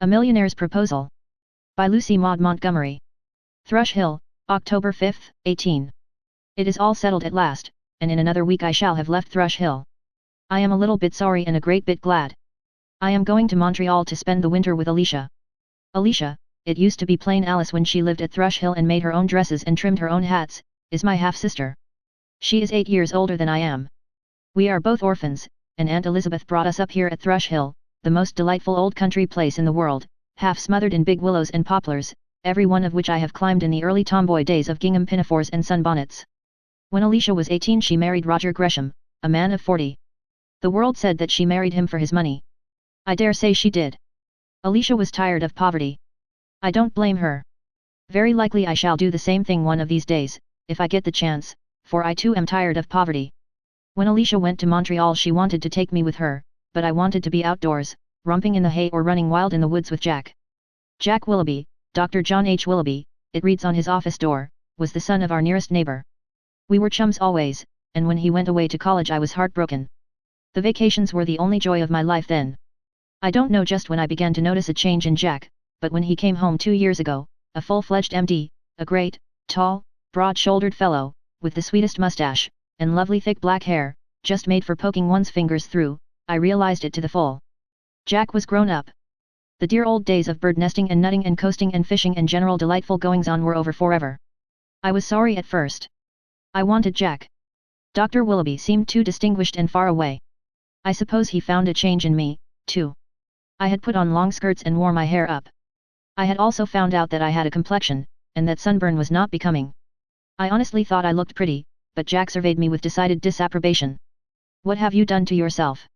A Millionaire's Proposal. By Lucy Maud Montgomery. Thrush Hill, October 5, 18. It is all settled at last, and in another week I shall have left Thrush Hill. I am a little bit sorry and a great bit glad. I am going to Montreal to spend the winter with Alicia. Alicia, it used to be plain Alice when she lived at Thrush Hill and made her own dresses and trimmed her own hats, is my half-sister. She is 8 years older than I am. We are both orphans, and Aunt Elizabeth brought us up here at Thrush Hill, the most delightful old country place in the world, half smothered in big willows and poplars, every one of which I have climbed in the early tomboy days of gingham pinafores and sunbonnets. When Alicia was 18 she married Roger Gresham, a man of 40. The world said that she married him for his money. I dare say she did. Alicia was tired of poverty. I don't blame her. Very likely I shall do the same thing one of these days, if I get the chance, for I too am tired of poverty. When Alicia went to Montreal she wanted to take me with her, but I wanted to be outdoors, romping in the hay or running wild in the woods with Jack. Jack Willoughby, Dr. John H. Willoughby, it reads on his office door, was the son of our nearest neighbor. We were chums always, and when he went away to college I was heartbroken. The vacations were the only joy of my life then. I don't know just when I began to notice a change in Jack, but when he came home 2 years ago, a full-fledged MD, a great, tall, broad-shouldered fellow, with the sweetest mustache, and lovely thick black hair, just made for poking one's fingers through, I realized it to the full. Jack was grown up. The dear old days of bird nesting and nutting and coasting and fishing and general delightful goings-on were over forever. I was sorry at first. I wanted Jack. Dr. Willoughby seemed too distinguished and far away. I suppose he found a change in me, too. I had put on long skirts and wore my hair up. I had also found out that I had a complexion, and that sunburn was not becoming. I honestly thought I looked pretty, but Jack surveyed me with decided disapprobation. "What have you done to yourself?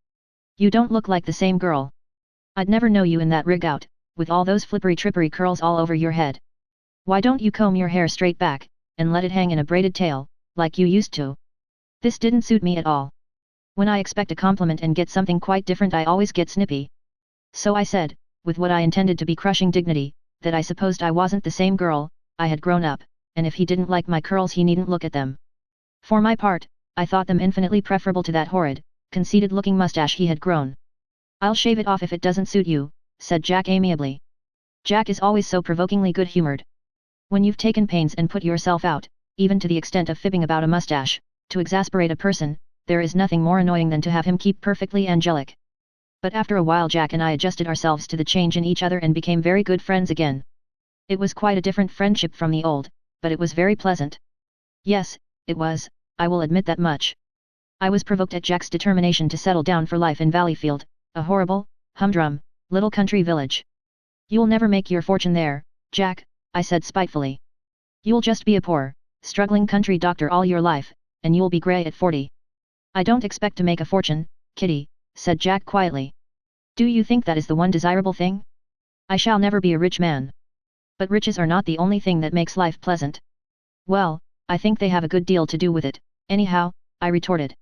You don't look like the same girl. I'd never know you in that rig out, with all those flippery-trippery curls all over your head. Why don't you comb your hair straight back, and let it hang in a braided tail, like you used to?" This didn't suit me at all. When I expect a compliment and get something quite different I always get snippy. So I said, with what I intended to be crushing dignity, that I supposed I wasn't the same girl, I had grown up, and if he didn't like my curls he needn't look at them. For my part, I thought them infinitely preferable to that horrid, conceited-looking mustache he had grown. "I'll shave it off if it doesn't suit you," said Jack amiably. Jack is always so provokingly good-humored. When you've taken pains and put yourself out, even to the extent of fibbing about a mustache, to exasperate a person, there is nothing more annoying than to have him keep perfectly angelic. But after a while Jack and I adjusted ourselves to the change in each other and became very good friends again. It was quite a different friendship from the old, but it was very pleasant. Yes, it was, I will admit that much. I was provoked at Jack's determination to settle down for life in Valleyfield, a horrible, humdrum, little country village. "You'll never make your fortune there, Jack," I said spitefully. "You'll just be a poor, struggling country doctor all your life, and you'll be grey at 40. "I don't expect to make a fortune, Kitty," said Jack quietly. "Do you think that is the one desirable thing? I shall never be a rich man. But riches are not the only thing that makes life pleasant." "Well, I think they have a good deal to do with it, anyhow," I retorted.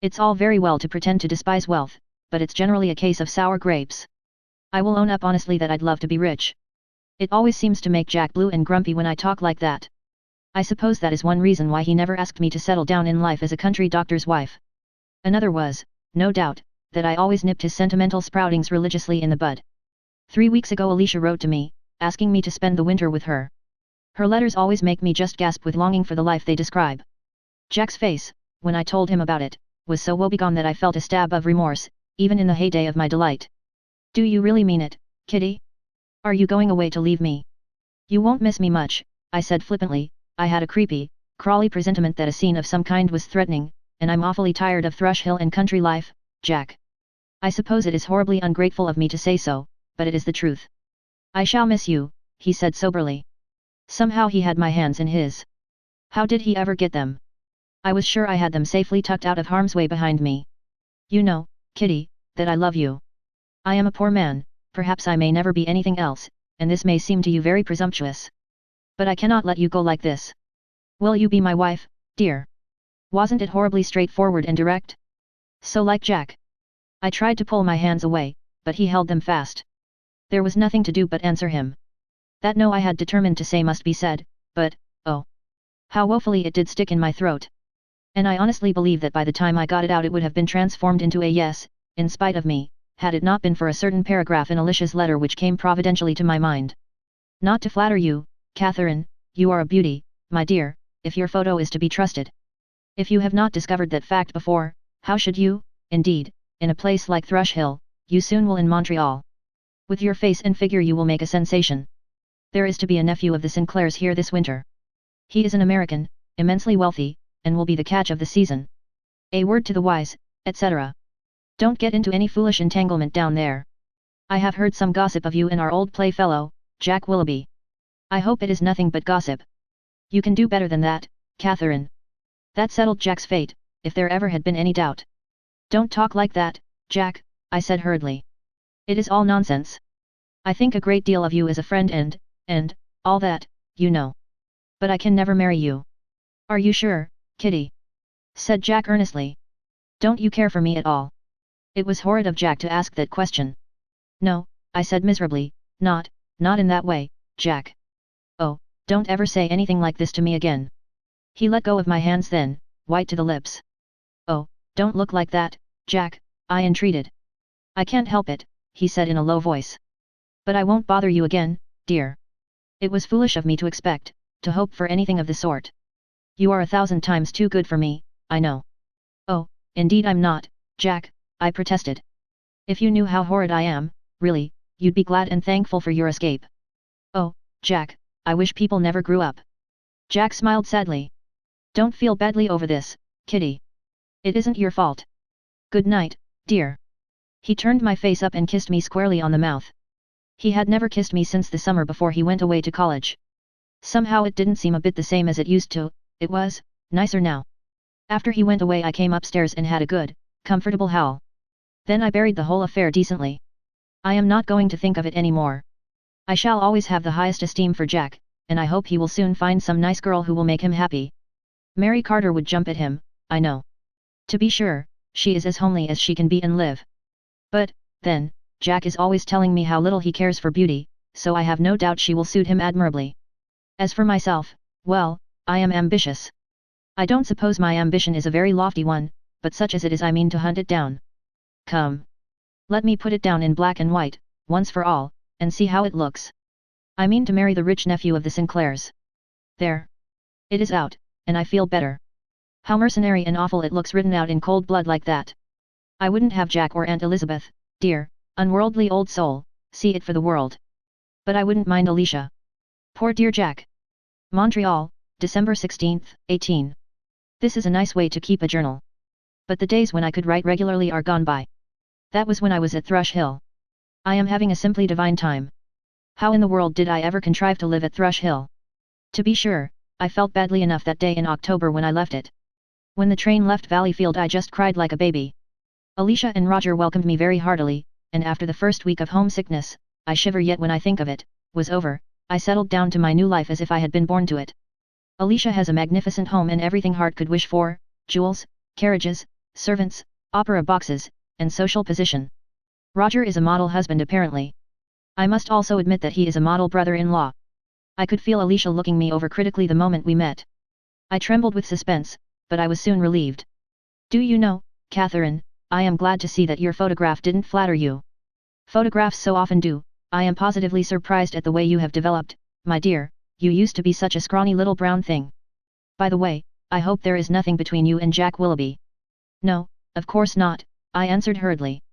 "It's all very well to pretend to despise wealth, but it's generally a case of sour grapes. I will own up honestly that I'd love to be rich. It always seems to make Jack blue and grumpy when I talk like that. I suppose that is one reason why he never asked me to settle down in life as a country doctor's wife. Another was, no doubt, that I always nipped his sentimental sproutings religiously in the bud. 3 weeks ago Alicia wrote to me, asking me to spend the winter with her. Her letters always make me just gasp with longing for the life they describe. Jack's face, when I told him about it, was so woebegone that I felt a stab of remorse, even in the heyday of my delight. "Do you really mean it, Kitty? Are you going away to leave me?" "You won't miss me much," I said flippantly. I had a creepy, crawly presentiment that a scene of some kind was threatening, and I'm awfully tired of Thrush Hill and country life, Jack. I suppose it is horribly ungrateful of me to say so, but it is the truth. "I shall miss you," he said soberly. Somehow he had my hands in his. How did he ever get them? I was sure I had them safely tucked out of harm's way behind me. "You know, Kitty, that I love you. I am a poor man, perhaps I may never be anything else, and this may seem to you very presumptuous. But I cannot let you go like this. Will you be my wife, dear?" Wasn't it horribly straightforward and direct? So like Jack. I tried to pull my hands away, but he held them fast. There was nothing to do but answer him. That no I had determined to say must be said, but, oh, how woefully it did stick in my throat. And I honestly believe that by the time I got it out it would have been transformed into a yes, in spite of me, had it not been for a certain paragraph in Alicia's letter which came providentially to my mind. Not to flatter you, Catherine, you are a beauty, my dear, if your photo is to be trusted. If you have not discovered that fact before, how should you, indeed, in a place like Thrush Hill, you soon will in Montreal. With your face and figure you will make a sensation. There is to be a nephew of the Sinclairs here this winter. He is an American, immensely wealthy, and will be the catch of the season. A word to the wise, etc. Don't get into any foolish entanglement down there. I have heard some gossip of you and our old playfellow, Jack Willoughby. I hope it is nothing but gossip. You can do better than that, Catherine. That settled Jack's fate, if there ever had been any doubt. Don't talk like that, Jack, I said hurriedly. It is all nonsense. I think a great deal of you as a friend and, all that, you know. But I can never marry you. Are you sure, Kitty? Said Jack earnestly. Don't you care for me at all? It was horrid of Jack to ask that question. No, I said miserably, not in that way, Jack. Oh, don't ever say anything like this to me again. He let go of my hands then, white to the lips. Oh, don't look like that, Jack, I entreated. I can't help it, he said in a low voice. But I won't bother you again, dear. It was foolish of me to expect, to hope for anything of the sort. You are 1,000 times too good for me, I know. Oh, indeed I'm not, Jack, I protested. If you knew how horrid I am, really, you'd be glad and thankful for your escape. Oh, Jack, I wish people never grew up. Jack smiled sadly. Don't feel badly over this, Kitty. It isn't your fault. Good night, dear. He turned my face up and kissed me squarely on the mouth. He had never kissed me since the summer before he went away to college. Somehow it didn't seem a bit the same as it used to, it was nicer now. After he went away I came upstairs and had a good, comfortable howl. Then I buried the whole affair decently. I am not going to think of it any more. I shall always have the highest esteem for Jack, and I hope he will soon find some nice girl who will make him happy. Mary Carter would jump at him, I know. To be sure, she is as homely as she can be and live. But, then, Jack is always telling me how little he cares for beauty, so I have no doubt she will suit him admirably. As for myself, well, I am ambitious. I don't suppose my ambition is a very lofty one, but such as it is I mean to hunt it down. Come. Let me put it down in black and white, once for all, and see how it looks. I mean to marry the rich nephew of the Sinclairs. There. It is out, and I feel better. How mercenary and awful it looks written out in cold blood like that. I wouldn't have Jack or Aunt Elizabeth, dear, unworldly old soul, see it for the world. But I wouldn't mind Alicia. Poor dear Jack. Montreal, December 16, 18. This is a nice way to keep a journal. But the days when I could write regularly are gone by. That was when I was at Thrush Hill. I am having a simply divine time. How in the world did I ever contrive to live at Thrush Hill? To be sure, I felt badly enough that day in October when I left it. When the train left Valleyfield I just cried like a baby. Alicia and Roger welcomed me very heartily, and after the first week of homesickness, I shiver yet when I think of it, was over, I settled down to my new life as if I had been born to it. Alicia has a magnificent home and everything heart could wish for, jewels, carriages, servants, opera boxes, and social position. Roger is a model husband apparently. I must also admit that he is a model brother-in-law. I could feel Alicia looking me over critically the moment we met. I trembled with suspense, but I was soon relieved. Do you know, Catherine, I am glad to see that your photograph didn't flatter you. Photographs so often do. I am positively surprised at the way you have developed, my dear, you used to be such a scrawny little brown thing. By the way, I hope there is nothing between you and Jack Willoughby. No, of course not, I answered hurriedly.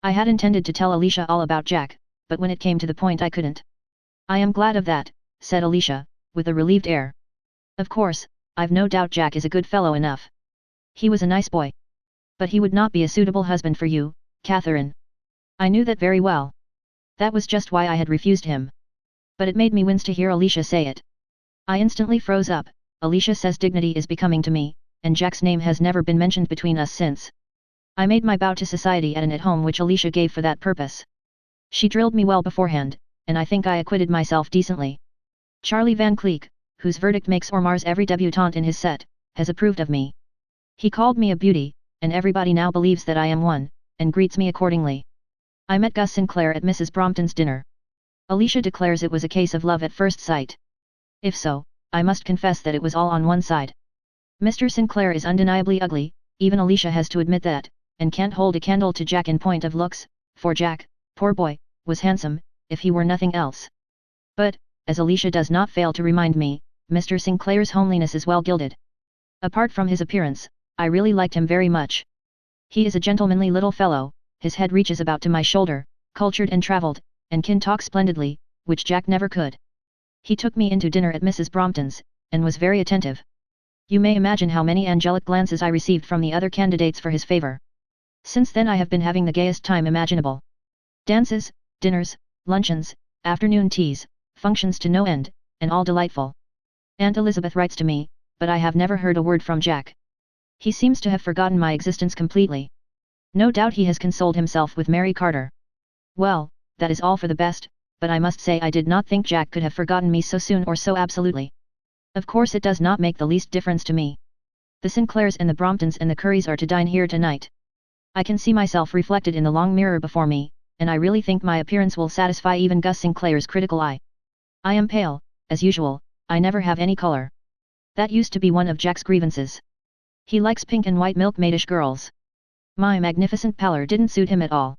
I had intended to tell Alicia all about Jack, but when it came to the point I couldn't. I am glad of that, said Alicia, with a relieved air. Of course, I've no doubt Jack is a good fellow enough. He was a nice boy. But he would not be a suitable husband for you, Catherine. I knew that very well. That was just why I had refused him. But it made me wince to hear Alicia say it. I instantly froze up. Alicia says dignity is becoming to me, and Jack's name has never been mentioned between us since. I made my bow to society at an at-home which Alicia gave for that purpose. She drilled me well beforehand, and I think I acquitted myself decently. Charlie Van Cleek, whose verdict makes or mars every debutante in his set, has approved of me. He called me a beauty, and everybody now believes that I am one, and greets me accordingly. I met Gus Sinclair at Mrs. Brompton's dinner. Alicia declares it was a case of love at first sight. If so, I must confess that it was all on one side. Mr. Sinclair is undeniably ugly, even Alicia has to admit that, and can't hold a candle to Jack in point of looks, for Jack, poor boy, was handsome, if he were nothing else. But, as Alicia does not fail to remind me, Mr. Sinclair's homeliness is well gilded. Apart from his appearance, I really liked him very much. He is a gentlemanly little fellow, his head reaches about to my shoulder, cultured and travelled, and can talk splendidly, which Jack never could. He took me into dinner at Mrs. Brompton's, and was very attentive. You may imagine how many angelic glances I received from the other candidates for his favour. Since then I have been having the gayest time imaginable. Dances, dinners, luncheons, afternoon teas, functions to no end, and all delightful. Aunt Elizabeth writes to me, but I have never heard a word from Jack. He seems to have forgotten my existence completely. No doubt he has consoled himself with Mary Carter. Well, that is all for the best, but I must say I did not think Jack could have forgotten me so soon or so absolutely. Of course it does not make the least difference to me. The Sinclairs and the Bromptons and the Curries are to dine here tonight. I can see myself reflected in the long mirror before me, and I really think my appearance will satisfy even Gus Sinclair's critical eye. I am pale, as usual, I never have any color. That used to be one of Jack's grievances. He likes pink and white milkmaidish girls. My magnificent pallor didn't suit him at all.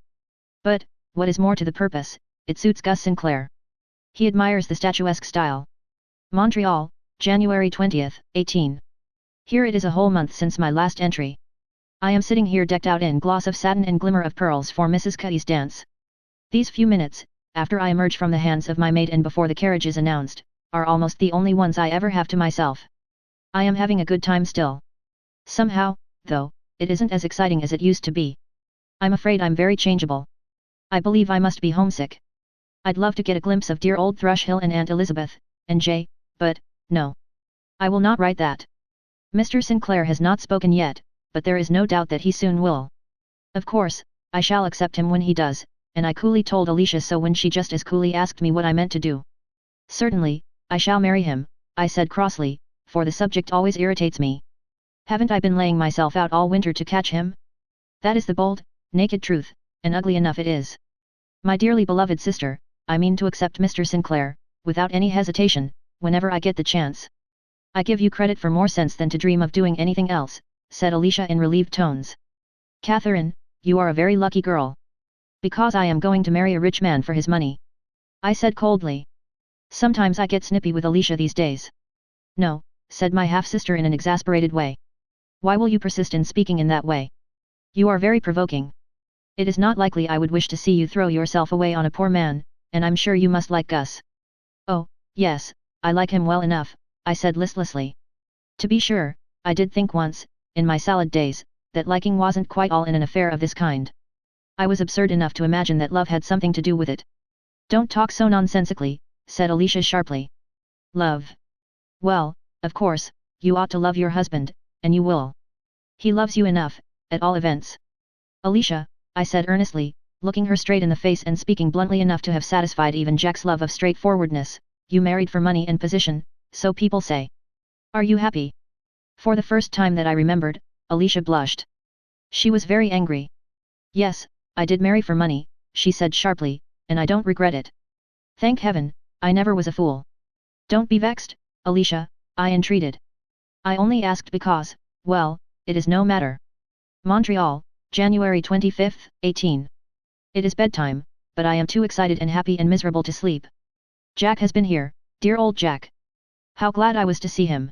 But, what is more to the purpose, it suits Gus Sinclair. He admires the statuesque style. Montreal, January 20th, 18. Here it is a whole month since my last entry. I am sitting here decked out in gloss of satin and glimmer of pearls for Mrs. Cutty's dance. These few minutes, after I emerge from the hands of my maid and before the carriage is announced, are almost the only ones I ever have to myself. I am having a good time still. Somehow, though, it isn't as exciting as it used to be. I'm afraid I'm very changeable. I believe I must be homesick. I'd love to get a glimpse of dear old Thrush Hill and Aunt Elizabeth, and Jay, but, no. I will not write that. Mr. Sinclair has not spoken yet, but there is no doubt that he soon will. Of course, I shall accept him when he does, and I coolly told Alicia so when she just as coolly asked me what I meant to do. Certainly, I shall marry him, I said crossly, for the subject always irritates me. Haven't I been laying myself out all winter to catch him? That is the bold, naked truth, and ugly enough it is. My dearly beloved sister, I mean to accept Mr. Sinclair, without any hesitation, whenever I get the chance. I give you credit for more sense than to dream of doing anything else, said Alicia in relieved tones. Catherine, you are a very lucky girl. Because I am going to marry a rich man for his money. I said coldly. Sometimes I get snippy with Alicia these days. No, said my half-sister in an exasperated way. Why will you persist in speaking in that way? You are very provoking. It is not likely I would wish to see you throw yourself away on a poor man, and I'm sure you must like Gus. Oh, yes, I like him well enough, I said listlessly. To be sure, I did think once, in my salad days, that liking wasn't quite all in an affair of this kind. I was absurd enough to imagine that love had something to do with it. Don't talk so nonsensically, said Alicia sharply. Love. Well, of course, you ought to love your husband, and you will. He loves you enough, at all events. Alicia, I said earnestly, looking her straight in the face and speaking bluntly enough to have satisfied even Jack's love of straightforwardness, you married for money and position, so people say. Are you happy? For the first time that I remembered, Alicia blushed. She was very angry. Yes, I did marry for money, she said sharply, and I don't regret it. Thank heaven, I never was a fool. Don't be vexed, Alicia, I entreated. I only asked because, well, it is no matter. Montreal, January 25th, 18. It is bedtime, but I am too excited and happy and miserable to sleep. Jack has been here, dear old Jack. How glad I was to see him.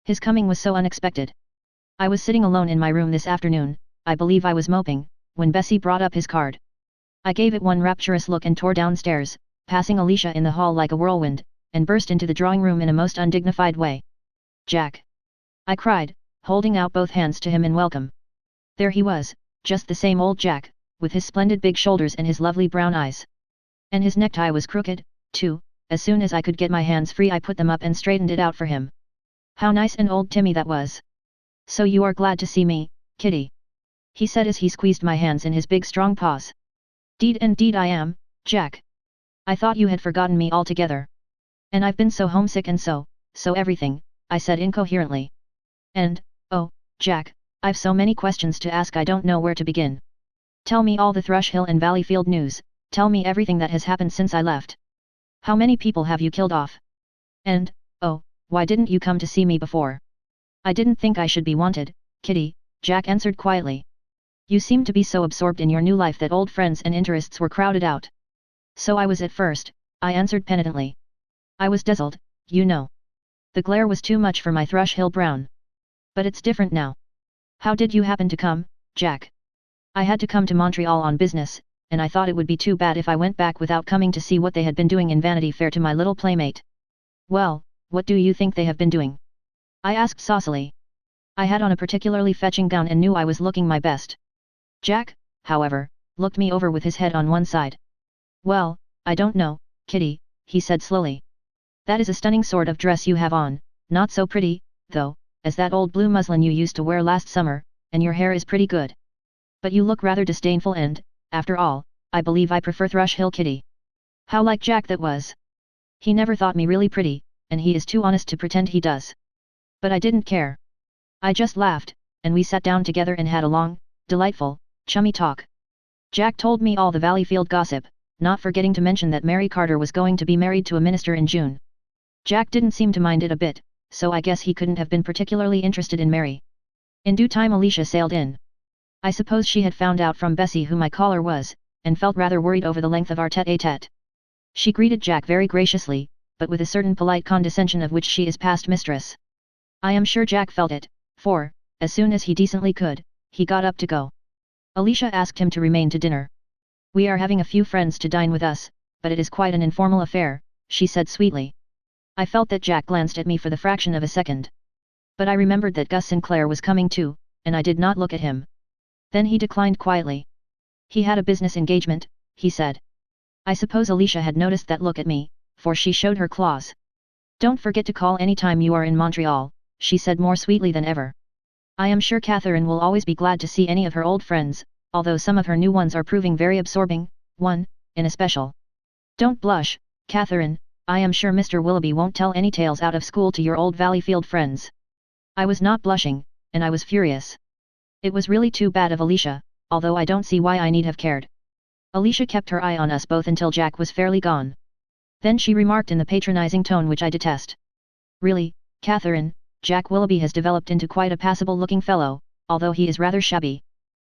His coming was so unexpected. I was sitting alone in my room this afternoon, I believe I was moping, when Bessie brought up his card. I gave it one rapturous look and tore downstairs, passing Alicia in the hall like a whirlwind, and burst into the drawing room in a most undignified way. Jack! I cried, holding out both hands to him in welcome. There he was, just the same old Jack, with his splendid big shoulders and his lovely brown eyes. And his necktie was crooked, too. As soon as I could get my hands free I put them up and straightened it out for him. How nice and old-timey that was. So you are glad to see me, Kitty? He said as he squeezed my hands in his big strong paws. Deed and deed I am, Jack. I thought you had forgotten me altogether. And I've been so homesick and so everything, I said incoherently. And, oh, Jack, I've so many questions to ask I don't know where to begin. Tell me all the Thrush Hill and Valleyfield news, tell me everything that has happened since I left. How many people have you killed off? And, oh, why didn't you come to see me before? I didn't think I should be wanted, Kitty, Jack answered quietly. You seemed to be so absorbed in your new life that old friends and interests were crowded out. So I was at first, I answered penitently. I was dazzled, you know. The glare was too much for my Thrush Hill brown. But it's different now. How did you happen to come, Jack? I had to come to Montreal on business, and I thought it would be too bad if I went back without coming to see what they had been doing in Vanity Fair to my little playmate. Well, what do you think they have been doing? I asked saucily. I had on a particularly fetching gown and knew I was looking my best. Jack, however, looked me over with his head on one side. Well, I don't know, Kitty, he said slowly. That is a stunning sort of dress you have on, not so pretty, though, as that old blue muslin you used to wear last summer, and your hair is pretty good. But you look rather disdainful and, after all, I believe I prefer Thrush Hill Kitty. How like Jack that was. He never thought me really pretty, and he is too honest to pretend he does. But I didn't care. I just laughed, and we sat down together and had a long, delightful, chummy talk. Jack told me all the Valleyfield gossip, not forgetting to mention that Mary Carter was going to be married to a minister in June. Jack didn't seem to mind it a bit, so I guess he couldn't have been particularly interested in Mary. In due time Alicia sailed in. I suppose she had found out from Bessie who my caller was, and felt rather worried over the length of our tete-a-tete. She greeted Jack very graciously, but with a certain polite condescension of which she is past mistress. I am sure Jack felt it, for, as soon as he decently could, he got up to go. Alicia asked him to remain to dinner. We are having a few friends to dine with us, but it is quite an informal affair, she said sweetly. I felt that Jack glanced at me for the fraction of a second. But I remembered that Gus Sinclair was coming too, and I did not look at him. Then he declined quietly. He had a business engagement, he said. I suppose Alicia had noticed that look at me, for she showed her claws. Don't forget to call any time you are in Montreal, she said more sweetly than ever. I am sure Catherine will always be glad to see any of her old friends, although some of her new ones are proving very absorbing, one, in especial. Don't blush, Catherine, I am sure Mr. Willoughby won't tell any tales out of school to your old Valleyfield friends. I was not blushing, and I was furious. It was really too bad of Alicia, although I don't see why I need have cared. Alicia kept her eye on us both until Jack was fairly gone. Then she remarked in the patronizing tone which I detest. Really, Catherine, Jack Willoughby has developed into quite a passable-looking fellow, although he is rather shabby.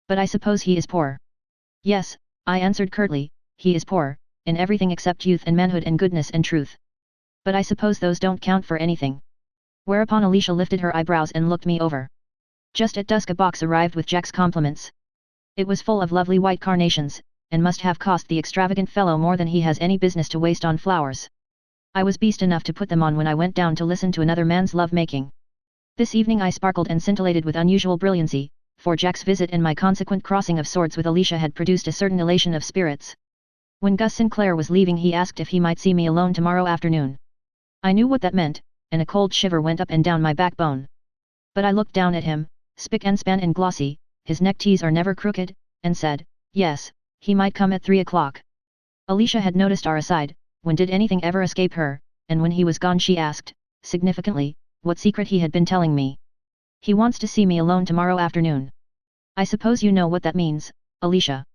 But I suppose he is poor. Yes, I answered curtly, he is poor, in everything except youth and manhood and goodness and truth. But I suppose those don't count for anything. Whereupon Alicia lifted her eyebrows and looked me over. Just at dusk a box arrived with Jack's compliments. It was full of lovely white carnations, and must have cost the extravagant fellow more than he has any business to waste on flowers. I was beast enough to put them on when I went down to listen to another man's love-making. This evening I sparkled and scintillated with unusual brilliancy, for Jack's visit and my consequent crossing of swords with Alicia had produced a certain elation of spirits. When Gus Sinclair was leaving he asked if he might see me alone tomorrow afternoon. I knew what that meant, and a cold shiver went up and down my backbone. But I looked down at him, spick and span and glossy, his neckties are never crooked, and said, yes, he might come at 3 o'clock. Alicia had noticed our aside, when did anything ever escape her, and when he was gone she asked, significantly, what secret he had been telling me. He wants to see me alone tomorrow afternoon. I suppose you know what that means, Alicia.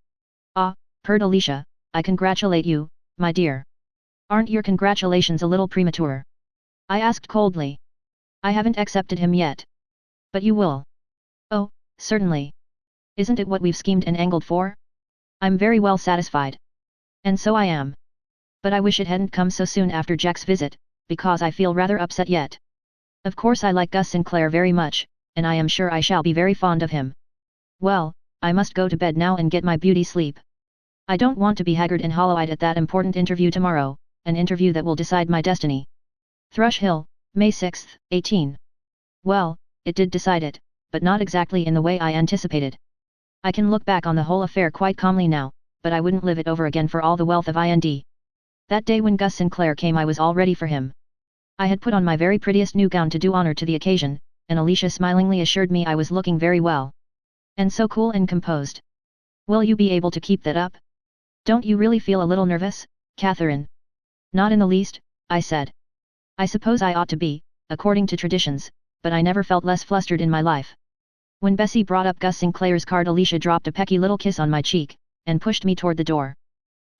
Ah, purred Alicia, I congratulate you, my dear. Aren't your congratulations a little premature? I asked coldly. I haven't accepted him yet. But you will. Oh, certainly. Isn't it what we've schemed and angled for? I'm very well satisfied. And so I am. But I wish it hadn't come so soon after Jack's visit, because I feel rather upset yet. Of course I like Gus Sinclair very much, and I am sure I shall be very fond of him. Well, I must go to bed now and get my beauty sleep. I don't want to be haggard and hollow-eyed at that important interview tomorrow, an interview that will decide my destiny. Thrush Hill, May 6, 18. Well, it did decide it, but not exactly in the way I anticipated. I can look back on the whole affair quite calmly now, but I wouldn't live it over again for all the wealth of IND. That day when Gus Sinclair came I was all ready for him. I had put on my very prettiest new gown to do honor to the occasion, and Alicia smilingly assured me I was looking very well. And so cool and composed. Will you be able to keep that up? Don't you really feel a little nervous, Catherine? Not in the least, I said. I suppose I ought to be, according to traditions, but I never felt less flustered in my life. When Bessie brought up Gus Sinclair's card Alicia dropped a pecky little kiss on my cheek, and pushed me toward the door.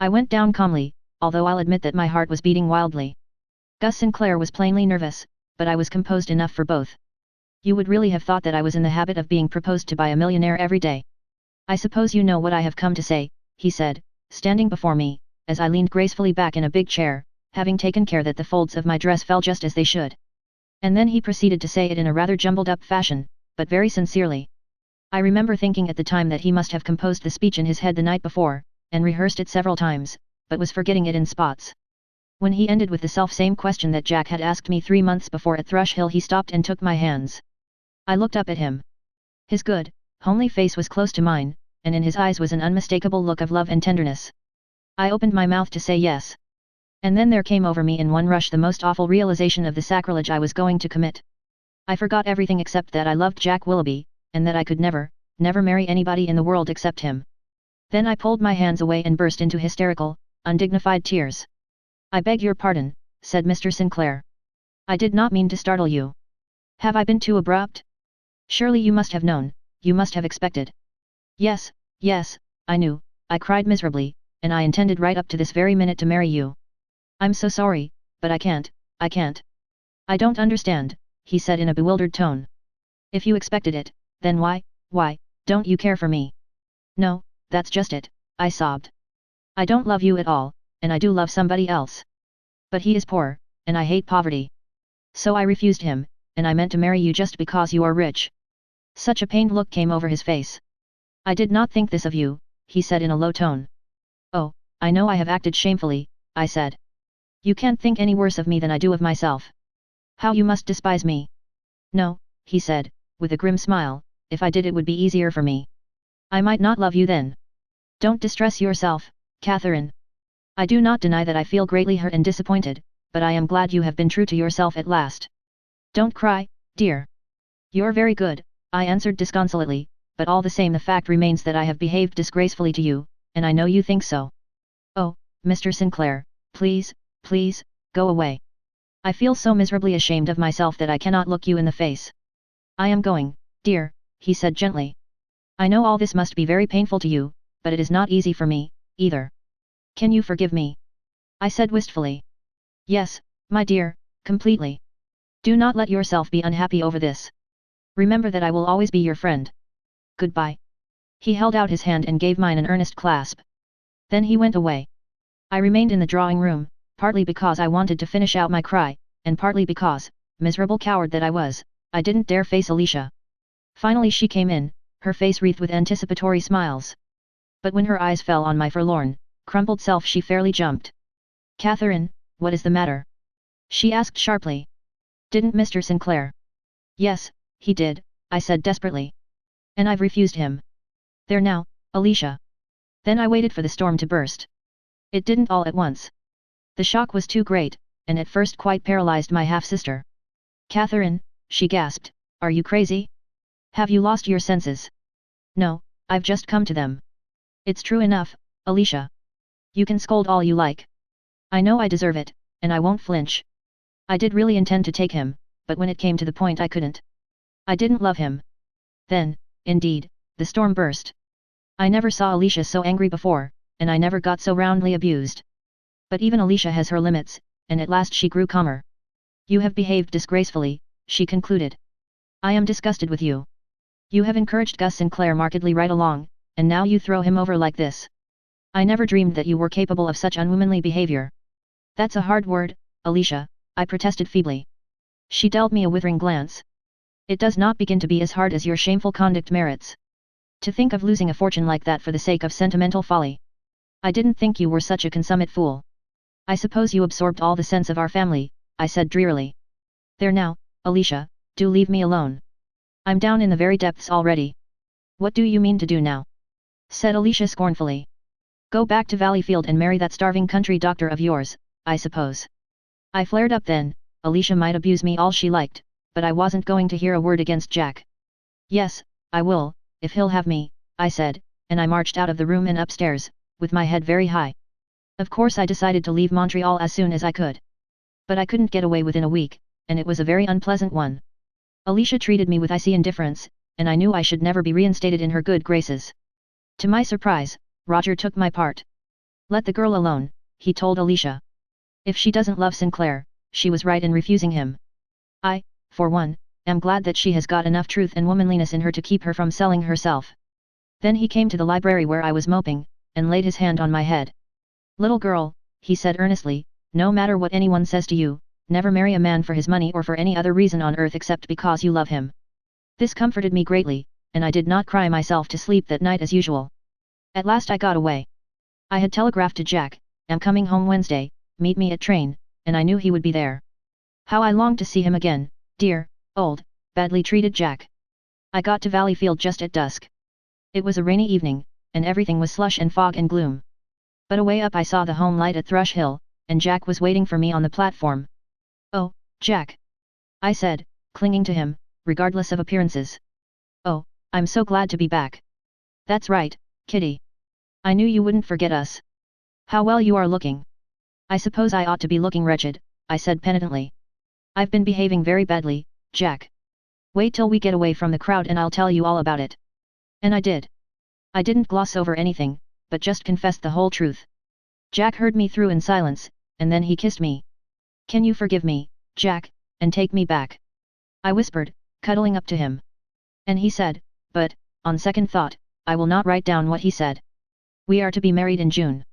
I went down calmly, although I'll admit that my heart was beating wildly. Gus Sinclair was plainly nervous, but I was composed enough for both. You would really have thought that I was in the habit of being proposed to by a millionaire every day. I suppose you know what I have come to say, he said, standing before me, as I leaned gracefully back in a big chair, having taken care that the folds of my dress fell just as they should. And then he proceeded to say it in a rather jumbled-up fashion, but very sincerely. I remember thinking at the time that he must have composed the speech in his head the night before, and rehearsed it several times, but was forgetting it in spots. When he ended with the self-same question that Jack had asked me 3 months before at Thrush Hill, he stopped and took my hands. I looked up at him. His good, homely face was close to mine, and in his eyes was an unmistakable look of love and tenderness. I opened my mouth to say yes. And then there came over me in one rush the most awful realization of the sacrilege I was going to commit. I forgot everything except that I loved Jack Willoughby, and that I could never, never marry anybody in the world except him. Then I pulled my hands away and burst into hysterical, undignified tears. I beg your pardon, said Mr. Sinclair. I did not mean to startle you. Have I been too abrupt? Surely you must have known, you must have expected. Yes, yes, I knew, I cried miserably, and I intended right up to this very minute to marry you. I'm so sorry, but I can't. I don't understand, he said in a bewildered tone. If you expected it, then why, don't you care for me? No, that's just it, I sobbed. I don't love you at all, and I do love somebody else. But he is poor, and I hate poverty. So I refused him, and I meant to marry you just because you are rich. Such a pained look came over his face. I did not think this of you, he said in a low tone. Oh, I know I have acted shamefully, I said. You can't think any worse of me than I do of myself. How you must despise me. No, he said, with a grim smile, if I did it would be easier for me. I might not love you then. Don't distress yourself, Catherine. I do not deny that I feel greatly hurt and disappointed, but I am glad you have been true to yourself at last. Don't cry, dear. You're very good, I answered disconsolately, but all the same the fact remains that I have behaved disgracefully to you, and I know you think so. Oh, Mr. Sinclair, please, go away. I feel so miserably ashamed of myself that I cannot look you in the face. I am going, dear, he said gently. I know all this must be very painful to you, but it is not easy for me, either. Can you forgive me? I said wistfully. Yes, my dear, completely. Do not let yourself be unhappy over this. Remember that I will always be your friend. Goodbye. He held out his hand and gave mine an earnest clasp. Then he went away. I remained in the drawing room, partly because I wanted to finish out my cry, and partly because, miserable coward that I was, I didn't dare face Alicia. Finally she came in, her face wreathed with anticipatory smiles. But when her eyes fell on my forlorn, crumpled self she fairly jumped. Catherine, what is the matter? She asked sharply. Didn't Mr. Sinclair? Yes, he did, I said desperately. And I've refused him. There now, Alicia. Then I waited for the storm to burst. It didn't all at once. The shock was too great, and at first quite paralyzed my half-sister. Catherine, she gasped, are you crazy? Have you lost your senses? No, I've just come to them. It's true enough, Alicia. You can scold all you like. I know I deserve it, and I won't flinch. I did really intend to take him, but when it came to the point I couldn't. I didn't love him. Then, indeed, the storm burst. I never saw Alicia so angry before, and I never got so roundly abused. But even Alicia has her limits, and at last she grew calmer. You have behaved disgracefully, she concluded. I am disgusted with you. You have encouraged Gus Sinclair markedly right along, and now you throw him over like this. I never dreamed that you were capable of such unwomanly behavior. That's a hard word, Alicia, I protested feebly. She dealt me a withering glance. It does not begin to be as hard as your shameful conduct merits. To think of losing a fortune like that for the sake of sentimental folly. I didn't think you were such a consummate fool. I suppose you absorbed all the sense of our family, I said drearily. There now, Alicia, do leave me alone. I'm down in the very depths already. What do you mean to do now? Said Alicia scornfully. Go back to Valleyfield and marry that starving country doctor of yours, I suppose. I flared up then. Alicia might abuse me all she liked, but I wasn't going to hear a word against Jack. Yes, I will, if he'll have me, I said, and I marched out of the room and upstairs, with my head very high. Of course I decided to leave Montreal as soon as I could. But I couldn't get away within a week, and it was a very unpleasant one. Alicia treated me with icy indifference, and I knew I should never be reinstated in her good graces. To my surprise, Roger took my part. Let the girl alone, he told Alicia. If she doesn't love Sinclair, she was right in refusing him. I, for one, am glad that she has got enough truth and womanliness in her to keep her from selling herself. Then he came to the library where I was moping, and laid his hand on my head. "Little girl," he said earnestly, "no matter what anyone says to you, never marry a man for his money or for any other reason on earth except because you love him." This comforted me greatly, and I did not cry myself to sleep that night as usual. At last I got away. I had telegraphed to Jack, "I'm coming home Wednesday, meet me at train," and I knew he would be there. How I longed to see him again, dear, old, badly treated Jack. I got to Valleyfield just at dusk. It was a rainy evening, and everything was slush and fog and gloom. But away up I saw the home light at Thrush Hill, and Jack was waiting for me on the platform. "Oh, Jack," I said, clinging to him, regardless of appearances. "Oh, I'm so glad to be back." "That's right, Kitty. I knew you wouldn't forget us. How well you are looking." "I suppose I ought to be looking wretched," I said penitently. "I've been behaving very badly, Jack. Wait till we get away from the crowd and I'll tell you all about it." And I did. I didn't gloss over anything, but just confessed the whole truth. Jack heard me through in silence, and then he kissed me. "Can you forgive me, Jack, and take me back?" I whispered, cuddling up to him. And he said, "But, on second thought, I will not write down what he said. We are to be married in June."